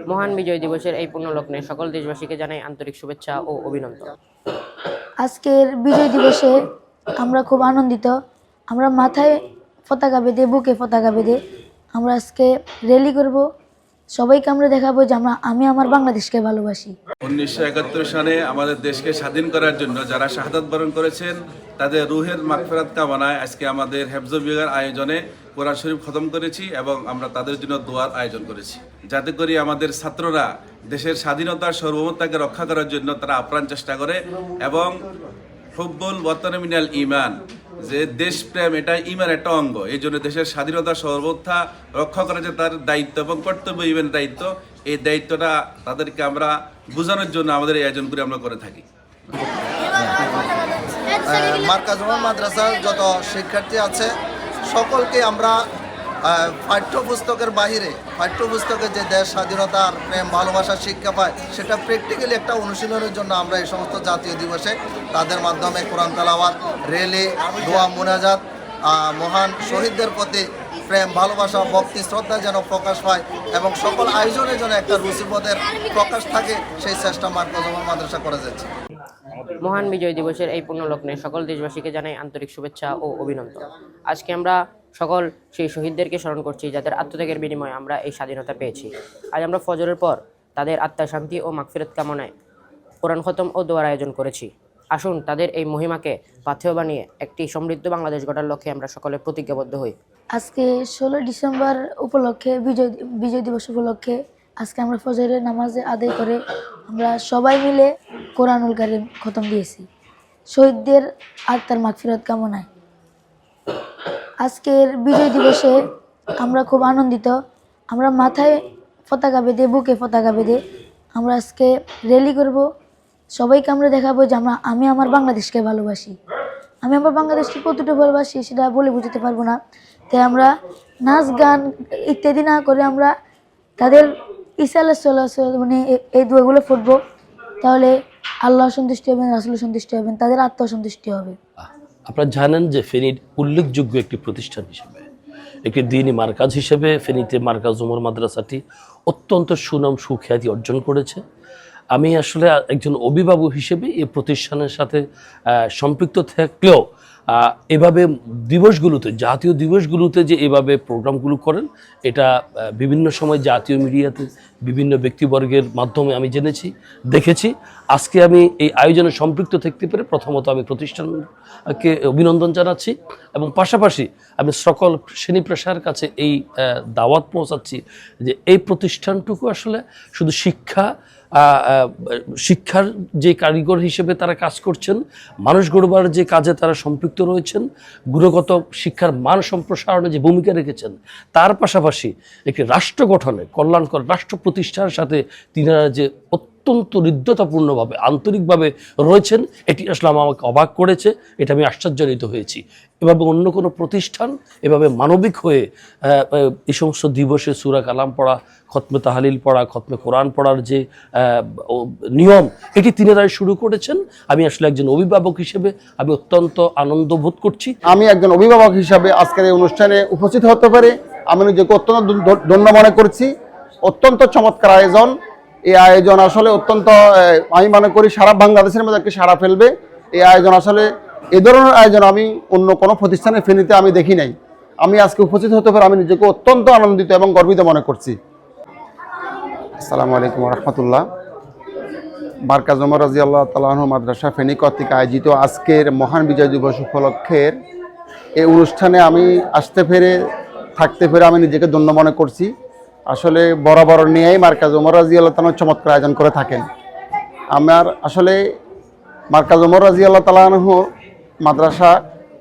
মহান বিজয় দিবসের এই পুণ্যলগ্নে সকল দেশবাসীকে জানাই আন্তরিক শুভেচ্ছা ও অভিনন্দন। আজকের বিজয় দিবসে আমরা খুব আনন্দিত। আমরা মাথায় পতাকা বেঁধে, বুকে পতাকা বেঁধে আমরা আজকে র্যালি করব। সবাইকে আমরা দেখাবো যে আমি আমার বাংলাদেশকে ভালোবাসি। 1971 সালে আমাদের দেশকে স্বাধীন করার জন্য যারা শাহাদাত বরণ করেছেন তাদের রুহের মাগফিরাত কামনায় আজকে আমাদের হেফজ বিভাগের আয়োজনে কোরআন শরীফ খতম করেছি এবং আমরা তাদের জন্য দোয়ার আয়োজন করেছি, যাতে করে আমাদের ছাত্ররা দেশের স্বাধীনতা সার্বভৌমত্বকে রক্ষা করার জন্য তারা আপ্রাণ চেষ্টা করে এবং হুব্বুল ওয়াতানি মিনাল ঈমান, যে দেশপ্রেম এটা ঈমানের একটা অঙ্গ। এই জন্য দেশের স্বাধীনতা সার্বভৌমত্ব রক্ষা করা যে তার দায়িত্ব এবং কর্তব্য, ঈমানের দায়িত্ব, এই দায়িত্বটা তাদেরকে আমরা বোঝানোর জন্য আমাদের এই আয়োজনগুলি আমরা করে থাকি। মার্কাজ ওমর মাদ্রাসার যত শিক্ষার্থী আছে সকলকে আমরা পাঠ্যপুস্তকের বাহিরে, পাঠ্যপুস্তকে যে দেশ স্বাধীনতার প্রেম ভালোবাসার শিক্ষা পায় সেটা প্র্যাকটিক্যালি একটা অনুশীলনের জন্য আমরা এই সমস্ত জাতীয় দিবসে তাদের মাধ্যমে কোরআন তেলাওয়াত, রেলি, দোয়া মুনাজাত, মহান শহীদদের প্রতি প্রেম ভালোবাসা ভক্তি শ্রদ্ধা যেন প্রকাশ পায় এবং সকল আয়োজনে যেন একটা রুচিবোধের প্রকাশ থাকে সেই চেষ্টা মার্কাজ ওমর মাদ্রাসা করে যাচ্ছে। মহান বিজয় দিবসের এই পুণ্যলগ্নে সকল দেশবাসীকে জানাই আন্তরিক শুভেচ্ছা ও অভিনন্দন। আজকে আমরা সকল সেই শহীদদেরকে স্মরণ করছি যাদের আত্মত্যাগের বিনিময়ে আমরা এই স্বাধীনতা পেয়েছি। আজ আমরা ফজরের পর তাদের আত্মার শান্তি ও মাগফিরাত কামনায় কোরআন খতম ও দোয়ার আয়োজন করেছি। আসুন তাদের এই মহিমাকে পাথেয় বানিয়ে একটি সমৃদ্ধ বাংলাদেশ গড়ার লক্ষ্যে আমরা সকলে প্রতিজ্ঞাবদ্ধ হই। আজকে 16 ডিসেম্বর উপলক্ষে, বিজয় দিবস উপলক্ষে আজকে আমরা ফজরের নামাজে আদায় করে আমরা সবাই মিলে কোরআনুল কারীম খতম দিয়েছি শহীদদের আত্মার মাগফিরাত কামনায়। আজকের বিজয় দিবসে আমরা খুব আনন্দিত। আমরা মাথায় পতাকা বেঁধে, বুকে পতাকা বেঁধে আমরা আজকে র্যালি করব। সবাইকে আমরা দেখাবো যে আমি আমার বাংলাদেশকে ভালোবাসি। আমি আমার বাংলাদেশকে কতটুকু ভালোবাসি সেটা বলে বুঝতে পারবো না। তাই আমরা নাচ গান ইত্যাদি না করে আমরা তাদের ঈসা আলাইহিস সালাম মানে এই দোয়াগুলো পড়বো, তাহলে আল্লাহ সন্তুষ্টি হবেন, রাসূল সন্তুষ্টি হবেন, তাদের আত্মা সন্তুষ্টি হবে। আপনারা জানেন যে ফেনীর উল্লেখযোগ্য একটি প্রতিষ্ঠান হিসেবে, একটি দ্বীনি মার্কাজ হিসেবে ফেনীতে মার্কাজ ওমর মাদ্রাসাটি অত্যন্ত সুনাম সুখ্যাতি অর্জন করেছে। আমি আসলে একজন অভিভাবক হিসেবে এই প্রতিষ্ঠানের সাথে সম্পৃক্ত থাকলেও এভাবে দিবসগুলোতে, জাতীয় দিবসগুলোতে যে এভাবে প্রোগ্রামগুলো করেন, এটা বিভিন্ন সময় জাতীয় মিডিয়াতে বিভিন্ন ব্যক্তিবর্গের মাধ্যমে আমি জেনেছি, দেখেছি। আজকে আমি এই আয়োজনে সম্পৃক্ত থাকতে পেরে প্রথমত আমি প্রতিষ্ঠানকে অভিনন্দন জানাচ্ছি এবং পাশাপাশি আমি সকল শ্রেণী পেশার কাছে এই দাওয়াত পৌঁছাচ্ছি যে এই প্রতিষ্ঠানটুকু আসলে শুধু শিক্ষার যে কারিগর হিসেবে তারা কাজ করছেন, মানুষ গড়বার যে কাজে তারা সম্পৃক্ত রয়েছেন, গুণগত শিক্ষার মান সম্প্রসারণে যে ভূমিকা রেখেছেন, তার পাশাপাশি একটি রাষ্ট্র গঠনে, কল্যাণকর রাষ্ট্র প্রতিষ্ঠার সাথে তিনারা যে অত্যন্ত হৃদ্যতাপূর্ণভাবে আন্তরিকভাবে রয়েছেন, এটি আসলে আমাকে অবাক করেছে। এটা আমি আশ্চর্যান্বিত হয়েছি। এভাবে অন্য কোনো প্রতিষ্ঠান এভাবে মানবিক হয়ে এই সমস্ত দিবসে সূরা কালাম পড়া, খতমে তাহলিল পড়া, খতমে কোরআন পড়ার যে নিয়ম, এটি তিনারাই শুরু করেছেন। আমি আসলে একজন অভিভাবক হিসেবে আমি অত্যন্ত আনন্দ বোধ করছি। আমি একজন অভিভাবক হিসাবে আজকের এই অনুষ্ঠানে উপস্থিত হতে পারে আমি নিজেকে অত্যন্ত ধন্য মনে করছি। অত্যন্ত চমৎকার আয়োজন। এই আয়োজন আসলে অত্যন্ত, আমি মনে করি সারা বাংলাদেশের মধ্যে একটি সাড়া ফেলবে। এই আয়োজন আসলে এ ধরনের আয়োজন আমি অন্য কোনো প্রতিষ্ঠানে ফেনীতে আমি দেখি নাই। আমি আজকে উপস্থিত হতে পারে আমি নিজেকে অত্যন্ত আনন্দিত এবং গর্বিত মনে করছি। আসসালামু আলাইকুম রহমতুল্লাহ। মার্কাজ ওমর রাদিয়াল্লাহু তাআলা আনহু মাদ্রাসা ফেনী কর্তৃক আয়োজিত আজকের মহান বিজয় দিবস উপলক্ষের এই অনুষ্ঠানে আমি থাকতে পেরে আমি নিজেকে ধন্য মনে করছি। আসলে বরাবর নিয়েই মার্কাজ ওমর রাদিয়াল্লাহু তাআলা চমৎকার আয়োজন করে থাকেন। আমার আসলে মার্কাজ ওমর রাদিয়াল্লাহু তাআলা আনহু মাদ্রাসা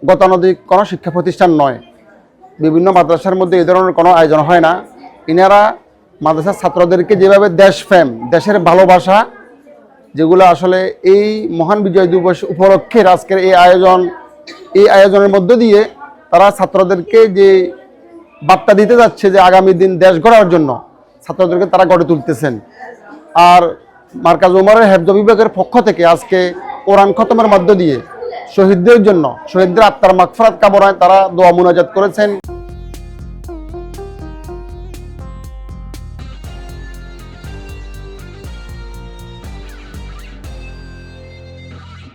গতানুগতিক কোনো শিক্ষা প্রতিষ্ঠান নয়। বিভিন্ন মাদ্রাসার মধ্যে এই ধরনের কোনো আয়োজন হয় না। ইনারা মাদ্রাসার ছাত্রদেরকে যেভাবে দেশপ্রেম, দেশের ভালোবাসা, যেগুলো আসলে এই মহান বিজয় দিবস উপলক্ষে আজকের এই আয়োজনের মধ্য দিয়ে তারা ছাত্রদেরকে যে বার্তা দিতে যাচ্ছে যে আগামী দিন দেশ গড়ার জন্য ছাত্রদেরকে তারা গড়ে তুলতেছেন। আর মার্কাজ উমরের হেফজ বিভাগের পক্ষ থেকে আজকে কোরআন খতমের মধ্য দিয়ে শহীদদের জন্য, শহীদদের আত্মার মাগফিরাত কামনায় তারা দোয়া মুনাজাত করেছেন।